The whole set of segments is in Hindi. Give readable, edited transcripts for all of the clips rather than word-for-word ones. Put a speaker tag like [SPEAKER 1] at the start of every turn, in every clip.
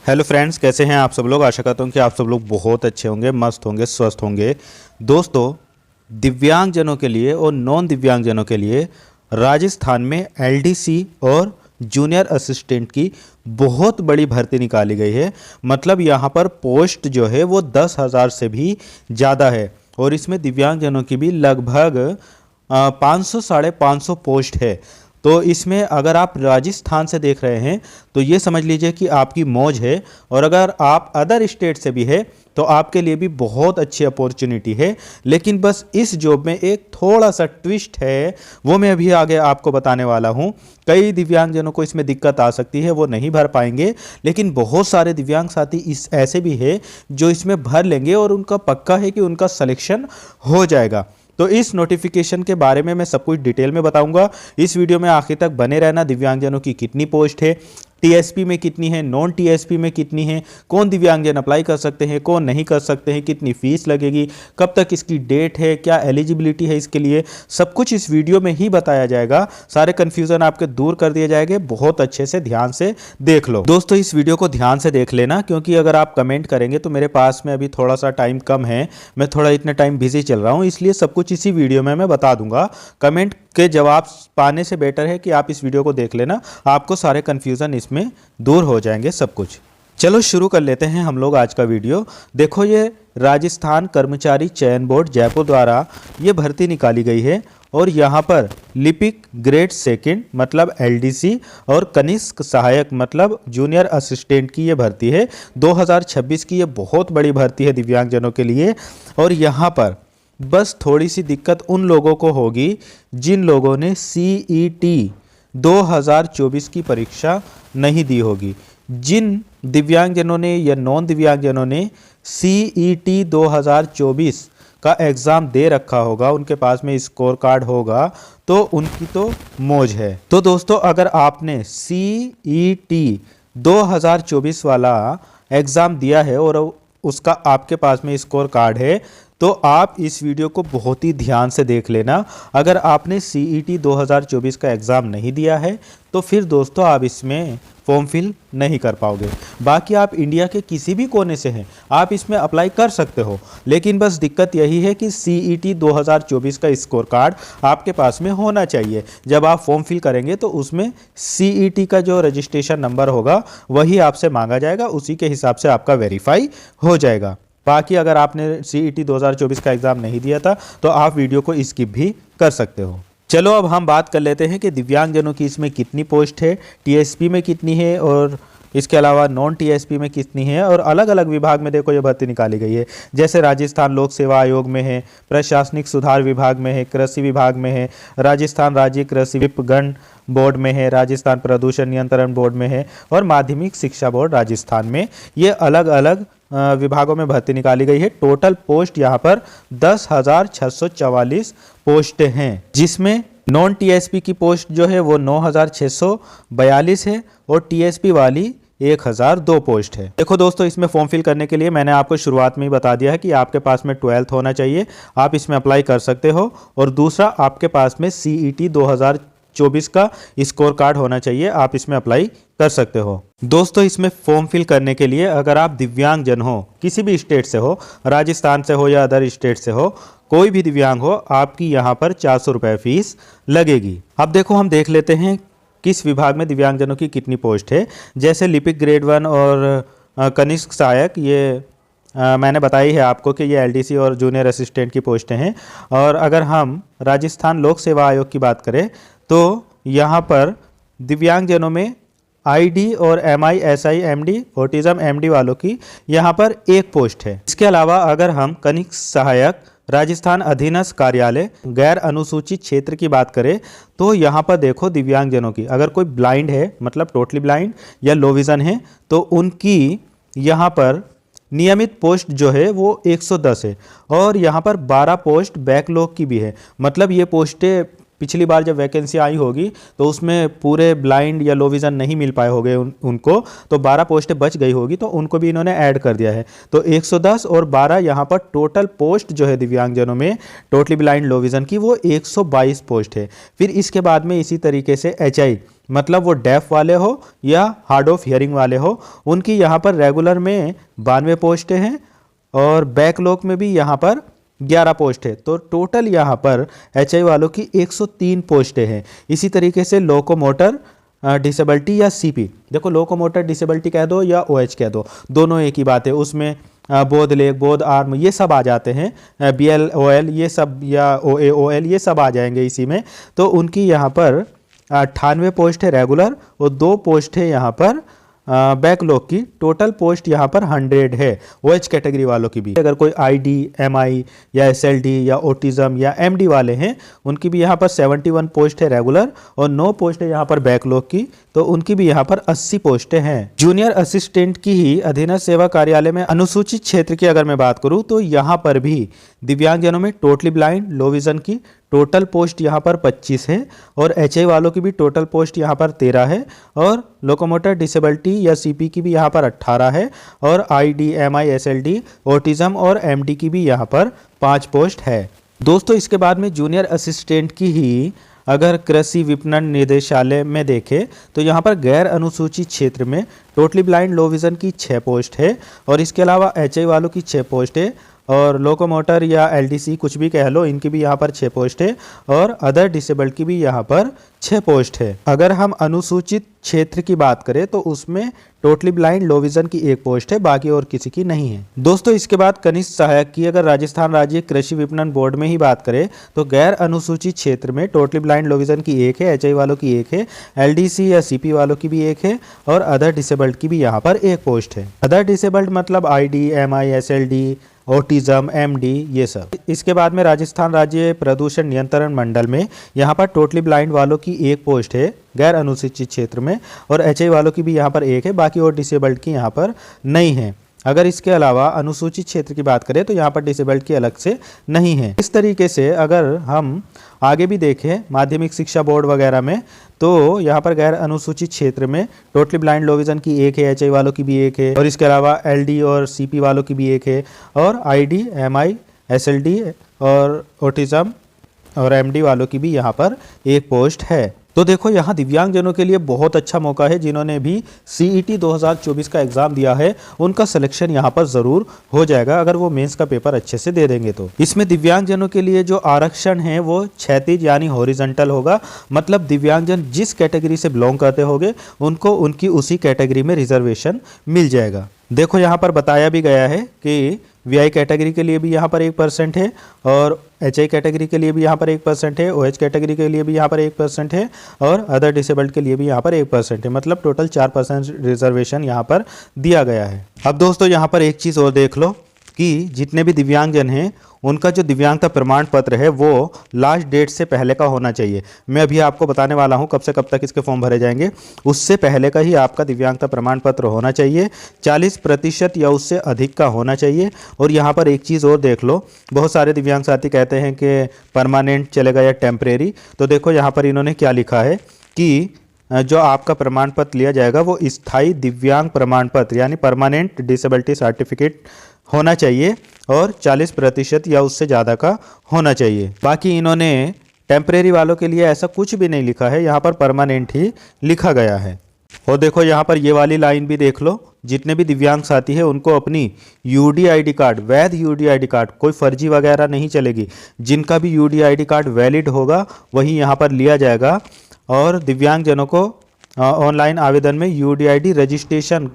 [SPEAKER 1] हेलो फ्रेंड्स, कैसे हैं आप सब लोग। आशा करता हूँ कि आप सब लोग बहुत अच्छे होंगे, मस्त होंगे, स्वस्थ होंगे। दोस्तों, दिव्यांगजनों के लिए और नॉन दिव्यांगजनों के लिए राजस्थान में एलडीसी और जूनियर असिस्टेंट की बहुत बड़ी भर्ती निकाली गई है। मतलब यहाँ पर पोस्ट जो है वो 10,000 से भी ज़्यादा है और इसमें दिव्यांगजनों की भी लगभग 500 साढ़े 500 पोस्ट है। तो इसमें अगर आप राजस्थान से देख रहे हैं तो ये समझ लीजिए कि आपकी मौज है, और अगर आप अदर स्टेट से भी है तो आपके लिए भी बहुत अच्छी अपॉर्चुनिटी है। लेकिन बस इस जॉब में एक थोड़ा सा ट्विस्ट है, वो मैं अभी आगे आपको बताने वाला हूँ। कई दिव्यांगजनों को इसमें दिक्कत आ सकती है, वो नहीं भर पाएंगे, लेकिन बहुत सारे दिव्यांग साथी इस ऐसे भी है जो इसमें भर लेंगे और उनका पक्का है कि उनका सिलेक्शन हो जाएगा। तो इस नोटिफिकेशन के बारे में मैं सब कुछ डिटेल में बताऊंगा। इस वीडियो में आखिर तक बने रहना। दिव्यांगजनों की कितनी पोस्ट है, टीएसपी में कितनी है, नॉन टीएसपी में कितनी है, कौन दिव्यांगजन अप्लाई कर सकते हैं, कौन नहीं कर सकते हैं, कितनी फीस लगेगी, कब तक इसकी डेट है, क्या एलिजिबिलिटी है इसके लिए, सब कुछ इस वीडियो में ही बताया जाएगा। सारे कन्फ्यूजन आपके दूर कर दिए जाएंगे। बहुत अच्छे से ध्यान से देख लो। दोस्तों, इस वीडियो को ध्यान से देख लेना, क्योंकि अगर आप कमेंट करेंगे तो मेरे पास में अभी थोड़ा सा टाइम कम है, मैं थोड़ा इतना टाइम बिजी चल रहा हूँ, इसलिए सब कुछ इसी वीडियो में मैं बता दूंगा। कमेंट के जवाब पाने से बेटर है कि आप इस वीडियो को देख लेना, आपको सारे कन्फ्यूजन इसमें दूर हो जाएंगे सब कुछ। चलो शुरू कर लेते हैं हम लोग आज का वीडियो। देखो, ये राजस्थान कर्मचारी चयन बोर्ड जयपुर द्वारा ये भर्ती निकाली गई है और यहाँ पर लिपिक ग्रेड सेकंड मतलब एलडीसी और कनिष्क सहायक मतलब जूनियर असिस्टेंट की ये भर्ती है। 2026 की ये बहुत बड़ी भर्ती है दिव्यांगजनों के लिए। और यहाँ पर बस थोड़ी सी दिक्कत उन लोगों को होगी जिन लोगों ने सीईटी 2024 की परीक्षा नहीं दी होगी। जिन दिव्यांगजनों ने या नॉन दिव्यांगजनों ने सीईटी 2024 का एग्ज़ाम दे रखा होगा, उनके पास में स्कोर कार्ड होगा, तो उनकी तो मौज है। तो दोस्तों, अगर आपने सीईटी 2024 वाला एग्ज़ाम दिया है और उसका आपके पास में स्कोर कार्ड है, तो आप इस वीडियो को बहुत ही ध्यान से देख लेना। अगर आपने सीईटी 2024 का एग्ज़ाम नहीं दिया है तो फिर दोस्तों आप इसमें फॉर्म फिल नहीं कर पाओगे। बाकी आप इंडिया के किसी भी कोने से हैं, आप इसमें अप्लाई कर सकते हो, लेकिन बस दिक्कत यही है कि सीईटी 2024 का स्कोर कार्ड आपके पास में होना चाहिए। जब आप फॉर्म फिल करेंगे तो उसमें सीईटी का जो रजिस्ट्रेशन नंबर होगा वही आपसे मांगा जाएगा, उसी के हिसाब से आपका वेरीफाई हो जाएगा। बाकी अगर आपने सीईटी 2024 का एग्ज़ाम नहीं दिया था तो आप वीडियो को स्किप भी कर सकते हो। चलो अब हम बात कर लेते हैं कि दिव्यांगजनों की इसमें कितनी पोस्ट है, टीएसपी में कितनी है और इसके अलावा नॉन टीएसपी में कितनी है। और अलग अलग विभाग में देखो ये भर्ती निकाली गई है। जैसे राजस्थान लोक सेवा आयोग में है, प्रशासनिक सुधार विभाग में है, कृषि विभाग में है, राजस्थान राज्य कृषि विपणन बोर्ड में है, राजस्थान प्रदूषण नियंत्रण बोर्ड में है और माध्यमिक शिक्षा बोर्ड राजस्थान में। ये अलग अलग विभागों में भर्ती निकाली गई है। टोटल पोस्ट यहाँ पर 10,644 पोस्ट हैं, जिसमें नॉन टीएसपी की पोस्ट जो है वो 9,642 है और टीएसपी वाली 1,002 पोस्ट है। देखो दोस्तों, इसमें फॉर्म फिल करने के लिए मैंने आपको शुरुआत में ही बता दिया है कि आपके पास में 12th होना चाहिए, आप इसमें अप्लाई कर सकते हो। और दूसरा, आपके पास में सीईटी 2024 का स्कोर कार्ड होना चाहिए, आप इसमें अप्लाई कर सकते हो। दोस्तों, इसमें फॉर्म फिल करने के लिए अगर आप दिव्यांगजन हो, किसी भी स्टेट से हो, राजस्थान से हो या अदर स्टेट से हो, कोई भी दिव्यांग हो, आपकी यहाँ पर 400 रुपये फीस लगेगी। अब देखो, हम देख लेते हैं किस विभाग में दिव्यांगजनों की कितनी पोस्ट है। जैसे लिपिक ग्रेड 1 और कनिष्क सहायक, ये मैंने बताई है आपको कि ये एलडीसी और जूनियर असिस्टेंट की पोस्टें हैं। और अगर हम राजस्थान लोक सेवा आयोग की बात करें तो यहाँ पर दिव्यांगजनों में आईडी और MI, SI, MD, autism MD वालों की यहाँ पर एक पोस्ट है। इसके अलावा अगर हम कनिष्क सहायक राजस्थान अधीनस्थ कार्यालय गैर अनुसूचित क्षेत्र की बात करें तो यहाँ पर देखो दिव्यांगजनों की, अगर कोई ब्लाइंड है मतलब टोटली ब्लाइंड या लो विज़न है तो उनकी यहाँ पर नियमित पोस्ट जो है वो 110 है और यहाँ पर 12 पोस्ट बैकलॉग की भी है। मतलब ये पोस्टें पिछली बार जब वैकेंसी आई होगी तो उसमें पूरे ब्लाइंड या लो विज़न नहीं मिल पाए होंगे उनको, तो 12 पोस्टें बच गई होगी, तो उनको भी इन्होंने ऐड कर दिया है। तो 110 और 12 यहाँ पर टोटल पोस्ट जो है दिव्यांगजनों में टोटली ब्लाइंड लो विज़न की वो 122 पोस्ट है। फिर इसके बाद में इसी तरीके से HI मतलब वो डेफ वाले हो या हार्ड ऑफ हियरिंग वाले हो, उनकी यहाँ पर रेगुलर में 92 पोस्टें हैं और बैकलॉग में भी यहाँ पर 11 पोस्ट है। तो टोटल यहाँ पर HI वालों की 103 पोस्टें हैं। इसी तरीके से लोकोमोटर डिसेबिलिटी या CP, देखो लोकोमोटर डिसेबिलिटी कह दो या OH कह दो, दोनों एक ही बात है। उसमें बोध लेग, बोध आर्म ये सब आ जाते हैं, BL OL ये सब या OA OL ये सब आ जाएंगे इसी में। तो उनकी यहाँ पर 98 पोस्ट है रेगुलर और 2 पोस्ट है यहाँ पर बैकलॉग की। टोटल पोस्ट यहाँ पर 100 है OH कैटेगरी वालों की भी। अगर कोई ID, MI या SLD या ऑटिज्म या MD वाले हैं, उनकी भी यहाँ पर 71 पोस्ट है रेगुलर और 9 पोस्ट है यहाँ पर बैकलॉग की, तो उनकी भी यहाँ पर 80 पोस्टें हैं। जूनियर असिस्टेंट की ही अधीनस्थ सेवा कार्यालय में अनुसूचित क्षेत्र की अगर मैं बात करूँ तो यहाँ पर भी दिव्यांगजनों में टोटली ब्लाइंड लो विज़न की टोटल पोस्ट यहाँ पर 25 है और HI वालों की भी टोटल पोस्ट यहाँ पर 13 है और लोकोमोटर डिसेबिलिटी या CP की भी यहाँ पर 18 है और ID, MI, SLD, ऑटिज्म और MD की भी यहाँ पर 5 पोस्ट है। दोस्तों इसके बाद में जूनियर असिस्टेंट की ही अगर कृषि विपणन निदेशालय में देखें तो यहाँ पर गैर अनुसूचित क्षेत्र में टोटली ब्लाइंड लो विज़न की 6 पोस्ट है और इसके अलावा HI वालों की 6 पोस्ट है और लोकोमोटर या LDC कुछ भी कह लो, इनकी भी यहाँ पर 6 पोस्ट है और अदर डिसेबल्ड की भी यहाँ पर 6 पोस्ट है। अगर हम अनुसूचित क्षेत्र की बात करें तो उसमें टोटली ब्लाइंड लो विज़न की 1 पोस्ट है, बाकी और किसी की नहीं है। दोस्तों इसके बाद कनिष्ठ सहायक की अगर राजस्थान राज्य कृषि विपणन बोर्ड में ही बात करें तो गैर अनुसूचित क्षेत्र में टोटली ब्लाइंड लो विज़न की 1 है, HI वालों की 1 है, LDC या CP वालों की भी 1 है और अदर डिसेबल्ड की भी यहाँ पर 1 पोस्ट है। अदर डिसेबल्ड मतलब ID, MI, SLD, autism, MD ये सब। इसके बाद में राजस्थान राज्य प्रदूषण नियंत्रण मंडल में यहाँ पर टोटली ब्लाइंड वालों की 1 पोस्ट है गैर अनुसूचित क्षेत्र में और HI वालों की भी यहाँ पर 1 है, बाकी और डिसेबल्ड की यहाँ पर नहीं है। अगर इसके अलावा अनुसूचित क्षेत्र की बात करें तो यहाँ पर डिसेबल्ड की अलग से नहीं है। इस तरीके से अगर हम आगे भी देखें माध्यमिक शिक्षा बोर्ड वगैरह में तो यहाँ पर गैर अनुसूचित क्षेत्र में टोटली ब्लाइंड लो विज़न की 1 है, HI वालों की भी 1 है और इसके अलावा LD और CP वालों की भी 1 है और ID, MI, SLD और ऑटिज्म और MD वालों की भी यहाँ पर 1 पोस्ट है। तो देखो यहाँ दिव्यांगजनों के लिए बहुत अच्छा मौका है, जिन्होंने भी CET 2024 का एग्जाम दिया है उनका सिलेक्शन यहाँ पर ज़रूर हो जाएगा अगर वो मेंस का पेपर अच्छे से दे देंगे तो। इसमें दिव्यांगजनों के लिए जो आरक्षण है वो क्षैतिज यानी हॉरिजॉन्टल होगा, मतलब दिव्यांगजन जिस कैटेगरी से बिलोंग करते होंगे उनको उनकी उसी कैटेगरी में रिजर्वेशन मिल जाएगा। देखो यहाँ पर बताया भी गया है कि VI कैटेगरी के लिए भी यहाँ पर 1% है और HI कैटेगरी के लिए भी यहाँ पर 1% है, OH कैटेगरी के लिए भी यहाँ पर 1% है और अदर डिसेबल्ड के लिए भी यहाँ पर 1% है, मतलब टोटल 4% रिजर्वेशन यहाँ पर दिया गया है। अब दोस्तों यहाँ पर एक चीज़ और देख लो कि जितने भी दिव्यांगजन हैं उनका जो दिव्यांगता प्रमाण पत्र है वो लास्ट डेट से पहले का होना चाहिए। मैं अभी आपको बताने वाला हूँ कब से कब तक इसके फॉर्म भरे जाएंगे, उससे पहले का ही आपका दिव्यांगता प्रमाण पत्र होना चाहिए, 40% या उससे अधिक का होना चाहिए। और यहाँ पर एक चीज़ और देख लो, बहुत सारे दिव्यांग साथी कहते हैं कि परमानेंट चलेगा या टेम्परेरी, तो देखो यहाँ पर इन्होंने क्या लिखा है कि जो आपका प्रमाण पत्र लिया जाएगा वो स्थायी दिव्यांग प्रमाण पत्र यानी परमानेंट डिसेबिलिटी सर्टिफिकेट होना चाहिए और 40% या उससे ज़्यादा का होना चाहिए। बाकी इन्होंने टेम्परेरी वालों के लिए ऐसा कुछ भी नहीं लिखा है, यहाँ पर परमानेंट ही लिखा गया है। और देखो यहाँ पर ये वाली लाइन भी देख लो, जितने भी दिव्यांग साथी है उनको अपनी UD ID कार्ड, वैध UD ID कार्ड, कोई फर्जी वगैरह नहीं चलेगी, जिनका भी UD ID कार्ड वैलिड होगा वही यहाँ पर लिया जाएगा। और दिव्यांगजनों को ऑनलाइन आवेदन में UD ID रजिस्ट्रेशन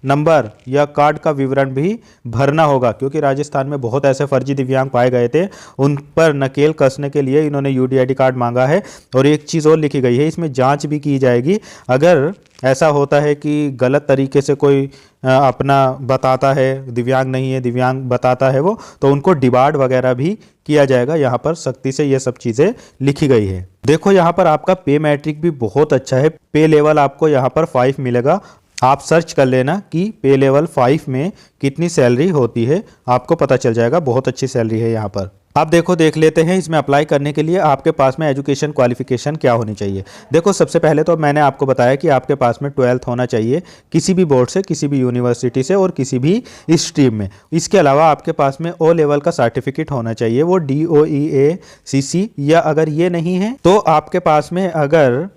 [SPEAKER 1] नंबर या कार्ड का विवरण भी भरना होगा, क्योंकि राजस्थान में बहुत ऐसे फर्जी दिव्यांग पाए गए थे, उन पर नकेल कसने के लिए इन्होंने UD ID कार्ड मांगा है। और एक चीज़ और लिखी गई है, इसमें जांच भी की जाएगी, अगर ऐसा होता है कि गलत तरीके से कोई अपना बताता है, दिव्यांग नहीं है दिव्यांग बताता है वो, तो उनको डिबार्ड वगैरह भी किया जाएगा। यहाँ पर सख्ती से ये सब चीज़ें लिखी गई है। देखो यहाँ पर आपका पे मैट्रिक भी बहुत अच्छा है, पे लेवल आपको यहाँ पर 5 मिलेगा। आप सर्च कर लेना कि पे लेवल 5 में कितनी सैलरी होती है, आपको पता चल जाएगा, बहुत अच्छी सैलरी है यहाँ पर। आप देख लेते हैं इसमें अप्लाई करने के लिए आपके पास में एजुकेशन क्वालिफिकेशन क्या होनी चाहिए। देखो सबसे पहले तो मैंने आपको बताया कि आपके पास में 12th होना चाहिए किसी भी बोर्ड से, किसी भी यूनिवर्सिटी से और किसी भी स्ट्रीम में। इसके अलावा आपके पास में ओ लेवल का सर्टिफिकेट होना चाहिए, वो DOEACC, या अगर ये नहीं है तो आपके पास में अगर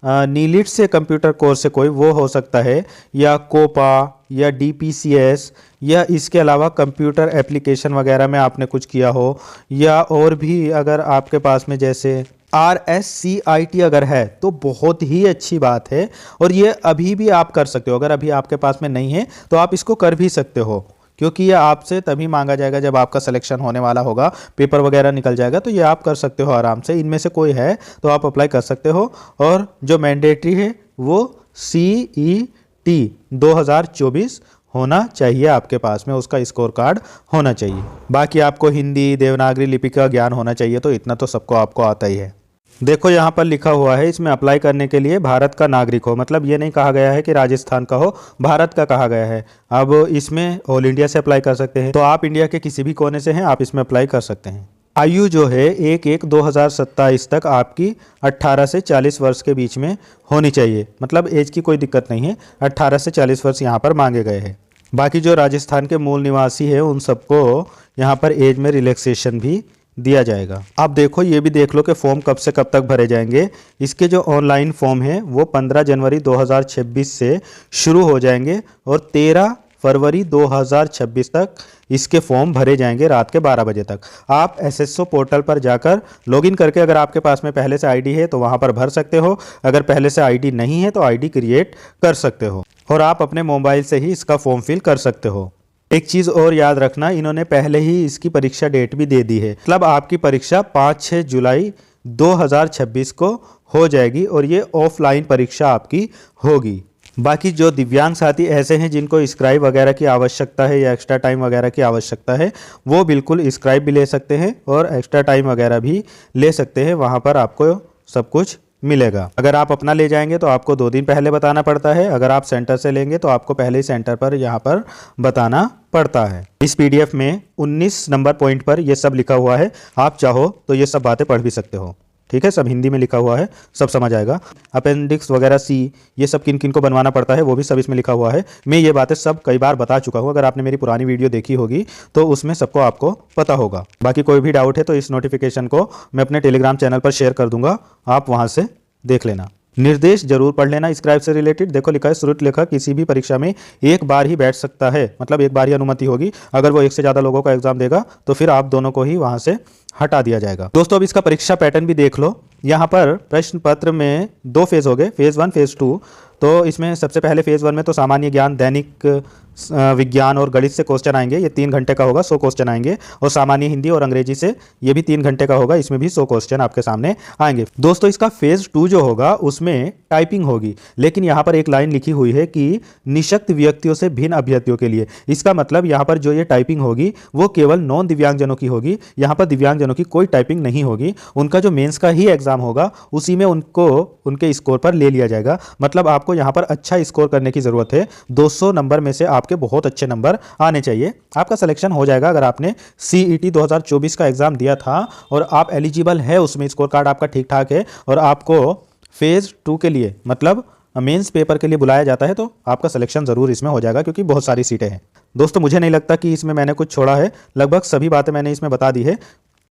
[SPEAKER 1] नीलिट से कंप्यूटर कोर्स से कोई वो हो सकता है, या कोपा या DPCS, या इसके अलावा कंप्यूटर एप्लीकेशन वगैरह में आपने कुछ किया हो, या और भी अगर आपके पास में जैसे RSCIT अगर है तो बहुत ही अच्छी बात है। और ये अभी भी आप कर सकते हो, अगर अभी आपके पास में नहीं है तो आप इसको कर भी सकते हो, क्योंकि ये आपसे तभी मांगा जाएगा जब आपका सिलेक्शन होने वाला होगा, पेपर वगैरह निकल जाएगा, तो ये आप कर सकते हो आराम से। इनमें से कोई है तो आप अप्लाई कर सकते हो। और जो मैंडेटरी है वो CET 2024 होना चाहिए आपके पास में, उसका स्कोर कार्ड होना चाहिए। बाकी आपको हिंदी देवनागरी लिपि का ज्ञान होना चाहिए, तो इतना तो सबको आपको आता ही है। देखो यहाँ पर लिखा हुआ है इसमें अप्लाई करने के लिए भारत का नागरिक हो, मतलब ये नहीं कहा गया है कि राजस्थान का हो, भारत का कहा गया है। अब इसमें ऑल इंडिया से अप्लाई कर सकते हैं, तो आप इंडिया के किसी भी कोने से हैं आप इसमें अप्लाई कर सकते हैं। आयु जो है 1/1/2027 तक आपकी 18 से 40 वर्ष के बीच में होनी चाहिए, मतलब एज की कोई दिक्कत नहीं है, 18 से 40 वर्ष यहाँ पर मांगे गए हैं। बाकी जो राजस्थान के मूल निवासी है उन सबको यहाँ पर एज में रिलैक्सेशन भी दिया जाएगा। आप देखो ये भी देख लो कि फॉर्म कब से कब तक भरे जाएंगे। इसके जो ऑनलाइन फॉर्म है वो 15 जनवरी 2026 से शुरू हो जाएंगे और 13 फरवरी 2026 तक इसके फॉर्म भरे जाएंगे रात के 12 बजे तक। आप SSO पोर्टल पर जाकर लॉगिन करके, अगर आपके पास में पहले से आईडी है तो वहां पर भर सकते हो, अगर पहले से आईडी नहीं है तो आईडी क्रिएट कर सकते हो, और आप अपने मोबाइल से ही इसका फॉर्म फिल कर सकते हो। एक चीज़ और याद रखना, इन्होंने पहले ही इसकी परीक्षा डेट भी दे दी है, मतलब आपकी परीक्षा 5-6 जुलाई 2026 को हो जाएगी और ये ऑफलाइन परीक्षा आपकी होगी। बाकी जो दिव्यांग साथी ऐसे हैं जिनको स्क्राइब वगैरह की आवश्यकता है या एक्स्ट्रा टाइम वगैरह की आवश्यकता है, वो बिल्कुल स्क्राइब भी ले सकते हैं और एक्स्ट्रा टाइम वगैरह भी ले सकते हैं, वहाँ पर आपको सब कुछ मिलेगा। अगर आप अपना ले जाएंगे तो आपको 2 दिन पहले बताना पड़ता है, अगर आप सेंटर से लेंगे तो आपको पहले ही सेंटर पर यहाँ पर बताना पड़ता है। इस PDF में 19 नंबर पॉइंट पर ये सब लिखा हुआ है, आप चाहो तो ये सब बातें पढ़ भी सकते हो, ठीक है। सब हिंदी में लिखा हुआ है, सब समझ आएगा। अपेंडिक्स वगैरह C ये सब किन किन को बनवाना पड़ता है वो भी सब इसमें लिखा हुआ है। मैं ये बातें सब कई बार बता चुका हूँ, अगर आपने मेरी पुरानी वीडियो देखी होगी तो उसमें सबको आपको पता होगा। बाकी कोई भी डाउट है तो इस नोटिफिकेशन को मैं अपने टेलीग्राम चैनल पर शेयर कर दूंगा, आप वहाँ से देख लेना। निर्देश जरूर पढ़ लेना स्क्राइब से रिलेटेड। देखो लिखा है श्रुत लेखक किसी भी परीक्षा में एक बार ही बैठ सकता है, मतलब एक बार ही अनुमति होगी। अगर वो एक से ज़्यादा लोगों का एग्जाम देगा तो फिर आप दोनों को ही वहाँ से हटा दिया जाएगा। दोस्तों अब इसका परीक्षा पैटर्न भी देख लो। यहाँ पर प्रश्न पत्र में 2 फेज हो गए, फेज़ 1 फेज़ 2। तो इसमें सबसे पहले फेज़ 1 में तो सामान्य ज्ञान, दैनिक विज्ञान और गणित से क्वेश्चन आएंगे, ये 3 घंटे का होगा, 100 क्वेश्चन आएंगे। और सामान्य हिंदी और अंग्रेजी से ये भी 3 घंटे का होगा, इसमें भी 100 क्वेश्चन आपके सामने आएंगे। दोस्तों इसका फेज़ 2 जो होगा उसमें टाइपिंग होगी, लेकिन यहाँ पर एक लाइन लिखी हुई है कि निशक्त व्यक्तियों से भिन्न अभ्यर्थियों के लिए। इसका मतलब यहाँ पर जो ये टाइपिंग होगी वो केवल नॉन दिव्यांगजनों की होगी, यहाँ पर दिव्यांगजनों की कोई टाइपिंग नहीं होगी। उनका जो मेंस का ही एग्जाम होगा उसी में उनको उनके स्कोर पर ले लिया जाएगा। मतलब आपको यहाँ पर अच्छा स्कोर करने की ज़रूरत है, 200 नंबर में से आपके बहुत अच्छे नंबर आने चाहिए, आपका सिलेक्शन हो जाएगा। अगर आपने CET 2024 का एग्जाम दिया था और आप एलिजिबल है, उसमें स्कोर कार्ड आपका ठीक ठाक है और आपको फेज़ 2 के लिए मतलब मेंस पेपर के लिए बुलाया जाता है, तो आपका सिलेक्शन ज़रूर इसमें हो जाएगा, क्योंकि बहुत सारी सीटें हैं। दोस्तों मुझे नहीं लगता कि इसमें मैंने कुछ छोड़ा है, लगभग सभी बातें मैंने इसमें बता दी है।